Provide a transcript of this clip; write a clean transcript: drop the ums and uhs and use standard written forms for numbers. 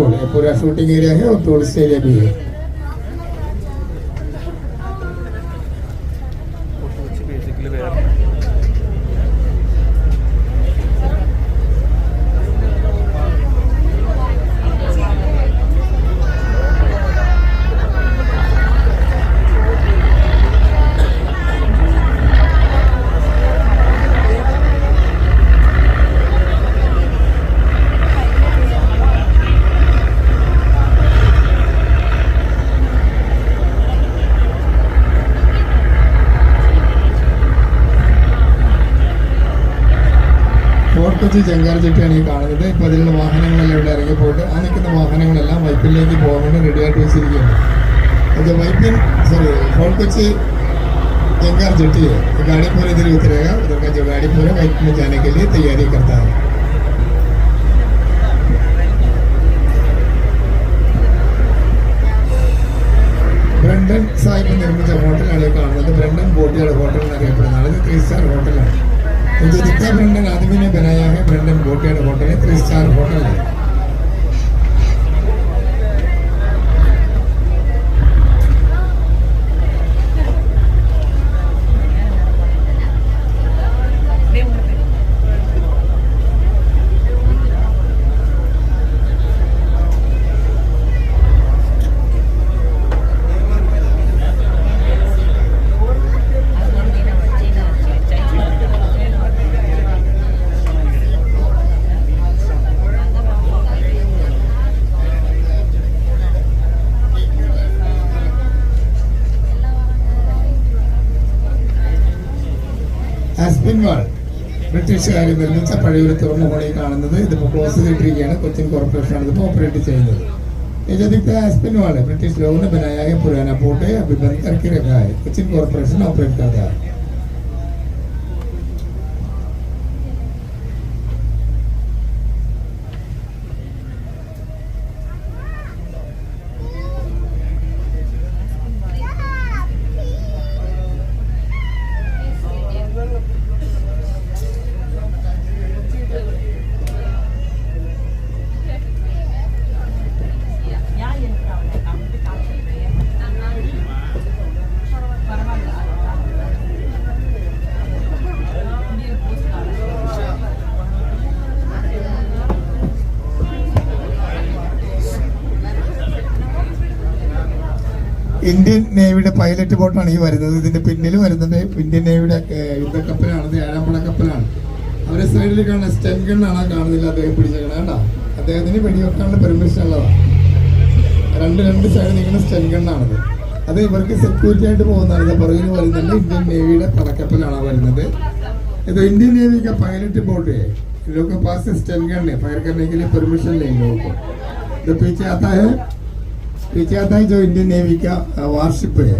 बिल्कुल पूरा shooting area है और टूरिस्ट एरिया भी है। ഫോർട്ട് കൊച്ചി ചെങ്കാർചെട്ടിയാണ് ഈ കാണുന്നത്. ഇപ്പോൾ അതിലുള്ള വാഹനങ്ങളെല്ലാം ഇവിടെ ഇറങ്ങി പോയിട്ട് ആ നിൽക്കുന്ന വാഹനങ്ങളെല്ലാം വൈപ്പിലേക്ക് പോകാൻ വേണ്ടി റെഡിയായിട്ട് വെച്ചിരിക്കുകയാണ്. അത് वैपिन सॉरी फोर्ट कोची जंगार जेटी है। गाड़ी पूरे इधर उतरेगा, उधर का जो गाड़ी पूरा वैपिन में जाने के लिए तैयारी करता है। ബ്രണ്ടൻ സാഹിബ് നിർമ്മിച്ച ഹോട്ടലാണ് ഈ കാണുന്നത്. ബ്രണ്ടൻ ബോട്ടിയുടെ ഹോട്ടൽ എന്നറിയപ്പെടുന്നതാണ്. ഇത് 3 स्टार होटल है। जो जितना ब्रंडन आदमी ने बनाया है ब्रंडन बोटियाड होटल है, 3 स्टार होटल है। ആസ്പിൻവാൾ ബ്രിട്ടീഷുകാർ നിർമ്മിച്ച പഴയൊരു തുറമുഖമാണ് ഈ കാണുന്നത്. ഇതിപ്പോൾ ക്ലോസ് ചെയ്തിട്ടിരിക്കുകയാണ്. കൊച്ചിൻ കോർപ്പറേഷനാണ് ഇതിപ്പോൾ ഓപ്പറേറ്റ് ചെയ്യുന്നത്. ये जो दिखता है आस्पिनवाल है, ब्रिटिश लोगों ने बनाया है। पुराना पोर्ट है, अभी बंद करके रखा है। कोचिन कॉर्पोरेशन ऑपरेट करता है। ഇന്ത്യൻ നേവിയുടെ പൈലറ്റ് ബോട്ടാണ് ഈ വരുന്നത്. ഇതിന്റെ പിന്നിൽ വരുന്നത് ഇന്ത്യൻ നേവിയുടെ യുദ്ധക്കപ്പലാണ്. ഇത് 7ാം കപ്പലാണ്. അവരെ സൈഡിൽ കാണുന്ന സ്റ്റെൻ ഗണ്ണാണ് കാണുന്നില്ല അദ്ദേഹം പിടിച്ചേക്കണം. കേട്ടോ, അദ്ദേഹത്തിന് വെടിവെക്കാനുള്ള പെർമിഷൻ ഉള്ളതാണ്. രണ്ട് സൈഡ് നിൽക്കുന്ന സ്റ്റെൻ ഗണ്ണാണത്. അത് ഇവർക്ക് സെക്യൂരിറ്റി ആയിട്ട് പോകുന്നതാണ്. പുറകിൽ വരുന്നുണ്ട് ഇന്ത്യൻ നേവിയുടെ പടക്കപ്പലാണ് വരുന്നത്. ഇത് ഇന്ത്യൻ നേവി का पायलट बोट है। लोग के पास स्टेन गन है, फायर करने के लिए परमिशन नहीं लोगों को। तो पीछे आता है जो इंडियन नेवी का वारशिप है।